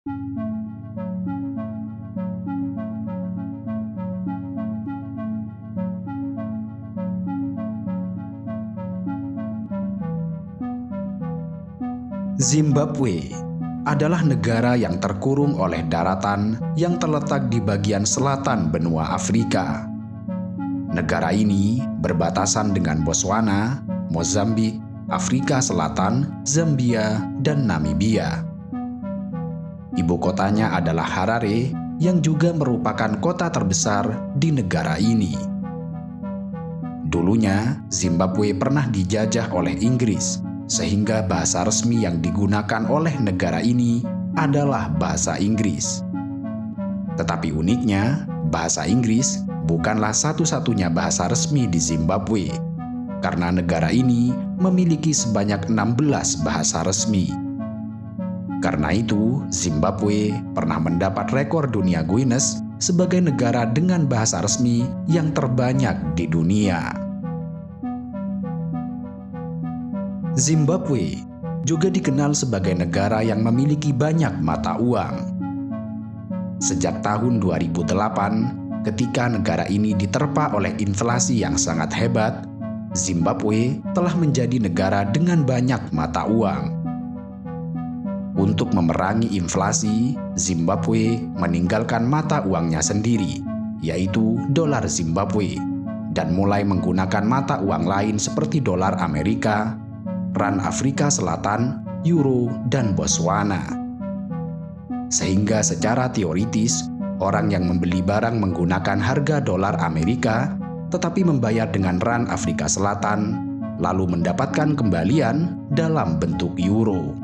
Zimbabwe adalah negara yang terkurung oleh daratan yang terletak di bagian selatan benua Afrika. Negara ini berbatasan dengan Botswana, Mozambik, Afrika Selatan, Zambia, dan Namibia. Ibu kotanya adalah Harare, yang juga merupakan kota terbesar di negara ini. Dulunya, Zimbabwe pernah dijajah oleh Inggris, sehingga bahasa resmi yang digunakan oleh negara ini adalah bahasa Inggris. Tetapi uniknya, bahasa Inggris bukanlah satu-satunya bahasa resmi di Zimbabwe, karena negara ini memiliki sebanyak 16 bahasa resmi. Karena itu, Zimbabwe pernah mendapat rekor dunia Guinness sebagai negara dengan bahasa resmi yang terbanyak di dunia. Zimbabwe juga dikenal sebagai negara yang memiliki banyak mata uang. Sejak tahun 2008, ketika negara ini diterpa oleh inflasi yang sangat hebat, Zimbabwe telah menjadi negara dengan banyak mata uang. Untuk memerangi inflasi, Zimbabwe meninggalkan mata uangnya sendiri, yaitu dolar Zimbabwe, dan mulai menggunakan mata uang lain seperti dolar Amerika, Rand Afrika Selatan, Euro, dan Botswana. Sehingga secara teoritis, orang yang membeli barang menggunakan harga dolar Amerika, tetapi membayar dengan Rand Afrika Selatan, lalu mendapatkan kembalian dalam bentuk euro.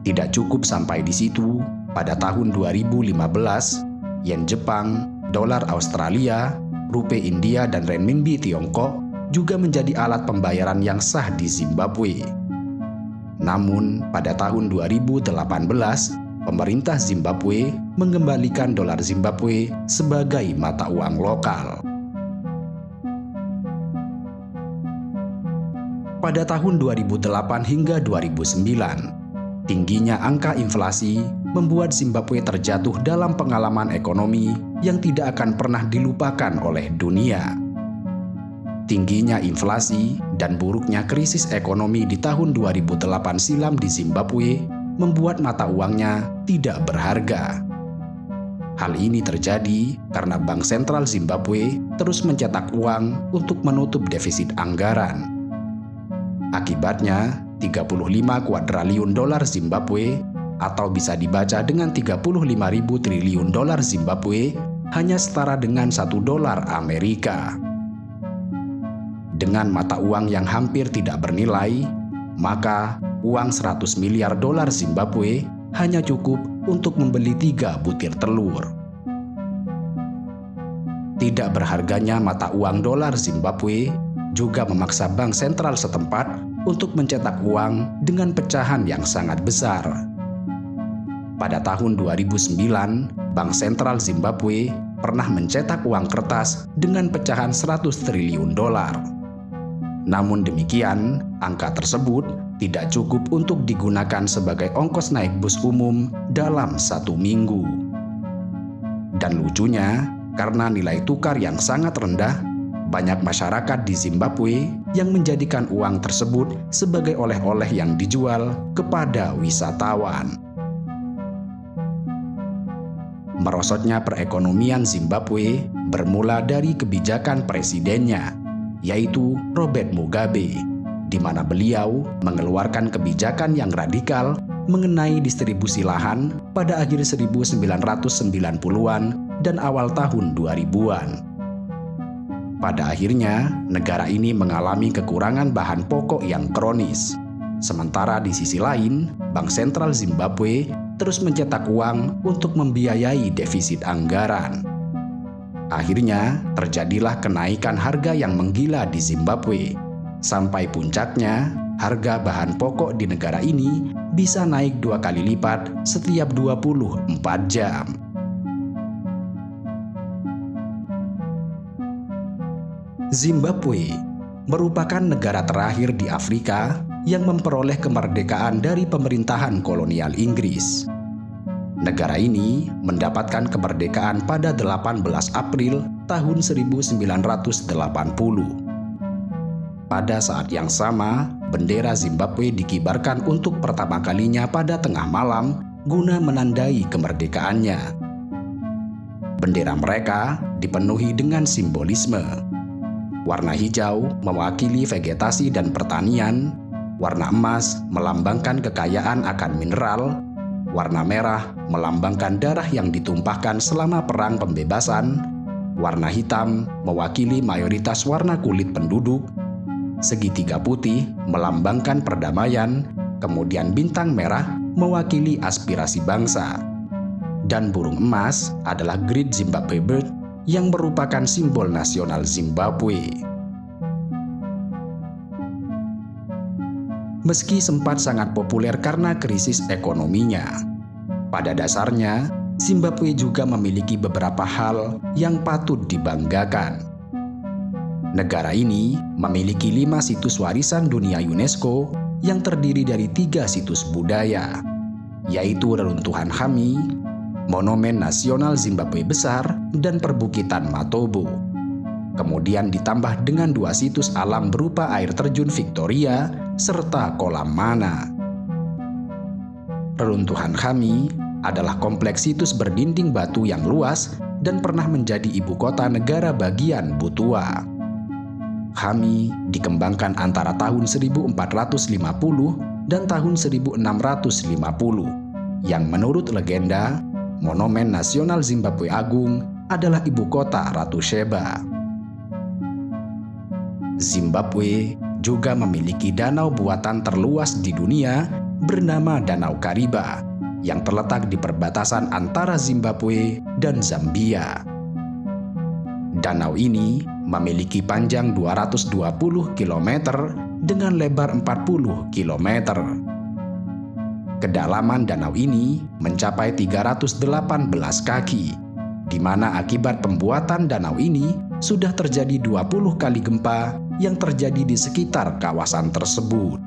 Tidak cukup sampai di situ, pada tahun 2015, yen Jepang, dolar Australia, rupiah India, dan renminbi Tiongkok juga menjadi alat pembayaran yang sah di Zimbabwe. Namun, pada tahun 2018, pemerintah Zimbabwe mengembalikan dolar Zimbabwe sebagai mata uang lokal. Pada tahun 2008 hingga 2009, tingginya angka inflasi membuat Zimbabwe terjatuh dalam pengalaman ekonomi yang tidak akan pernah dilupakan oleh dunia. Tingginya inflasi dan buruknya krisis ekonomi di tahun 2008 silam di Zimbabwe membuat mata uangnya tidak berharga. Hal ini terjadi karena Bank Sentral Zimbabwe terus mencetak uang untuk menutup defisit anggaran. Akibatnya, 35 kuadriliun dolar Zimbabwe, atau bisa dibaca dengan 35.000 triliun dolar Zimbabwe, hanya setara dengan $1 Amerika. Dengan mata uang yang hampir tidak bernilai, maka uang 100 miliar dolar Zimbabwe hanya cukup untuk membeli 3 butir telur. Tidak berharganya mata uang dolar Zimbabwe juga memaksa bank sentral setempat untuk mencetak uang dengan pecahan yang sangat besar. Pada tahun 2009, Bank Sentral Zimbabwe pernah mencetak uang kertas dengan pecahan 100 triliun dolar. Namun demikian, angka tersebut tidak cukup untuk digunakan sebagai ongkos naik bus umum dalam 1 minggu. Dan lucunya, karena nilai tukar yang sangat rendah, banyak masyarakat di Zimbabwe yang menjadikan uang tersebut sebagai oleh-oleh yang dijual kepada wisatawan. Merosotnya perekonomian Zimbabwe bermula dari kebijakan presidennya, yaitu Robert Mugabe, di mana beliau mengeluarkan kebijakan yang radikal mengenai distribusi lahan pada akhir 1990-an dan awal tahun 2000-an. Pada akhirnya, negara ini mengalami kekurangan bahan pokok yang kronis. Sementara di sisi lain, Bank Sentral Zimbabwe terus mencetak uang untuk membiayai defisit anggaran. Akhirnya, terjadilah kenaikan harga yang menggila di Zimbabwe. Sampai puncaknya, harga bahan pokok di negara ini bisa naik 2 kali lipat setiap 24 jam. Zimbabwe merupakan negara terakhir di Afrika yang memperoleh kemerdekaan dari pemerintahan kolonial Inggris. Negara ini mendapatkan kemerdekaan pada 18 April tahun 1980. Pada saat yang sama, bendera Zimbabwe dikibarkan untuk pertama kalinya pada tengah malam guna menandai kemerdekaannya. Bendera mereka dipenuhi dengan simbolisme. Warna hijau mewakili vegetasi dan pertanian, warna emas melambangkan kekayaan akan mineral, warna merah melambangkan darah yang ditumpahkan selama perang pembebasan, warna hitam mewakili mayoritas warna kulit penduduk, segitiga putih melambangkan perdamaian, kemudian bintang merah mewakili aspirasi bangsa, dan burung emas adalah Great Zimbabwe Bird yang merupakan simbol nasional Zimbabwe. Meski sempat sangat populer karena krisis ekonominya, pada dasarnya Zimbabwe juga memiliki beberapa hal yang patut dibanggakan. Negara ini memiliki 5 situs warisan dunia UNESCO yang terdiri dari 3 situs budaya, yaitu Reruntuhan Khami, Monumen Nasional Zimbabwe Besar, dan Perbukitan Matobo. Kemudian ditambah dengan 2 situs alam berupa air terjun Victoria serta kolam Mana. Reruntuhan Khami adalah kompleks situs berdinding batu yang luas dan pernah menjadi ibu kota negara bagian Butua. Khami dikembangkan antara tahun 1450 dan tahun 1650, yang menurut legenda, Monumen Nasional Zimbabwe Agung adalah ibu kota Ratu Sheba. Zimbabwe juga memiliki danau buatan terluas di dunia bernama Danau Kariba yang terletak di perbatasan antara Zimbabwe dan Zambia. Danau ini memiliki panjang 220 km dengan lebar 40 km. Kedalaman danau ini mencapai 318 kaki, di mana akibat pembuatan danau ini sudah terjadi 20 kali gempa yang terjadi di sekitar kawasan tersebut.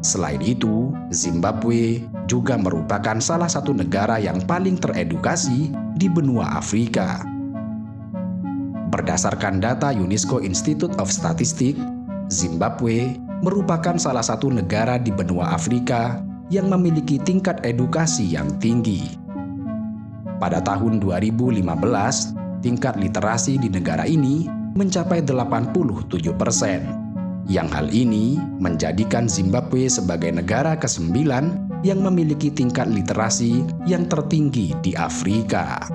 Selain itu, Zimbabwe juga merupakan salah satu negara yang paling teredukasi di benua Afrika. Berdasarkan data UNESCO Institute of Statistics, Zimbabwe merupakan salah satu negara di benua Afrika yang memiliki tingkat edukasi yang tinggi. Pada tahun 2015, tingkat literasi di negara ini mencapai 87%, yang hal ini menjadikan Zimbabwe sebagai negara ke-9 yang memiliki tingkat literasi yang tertinggi di Afrika.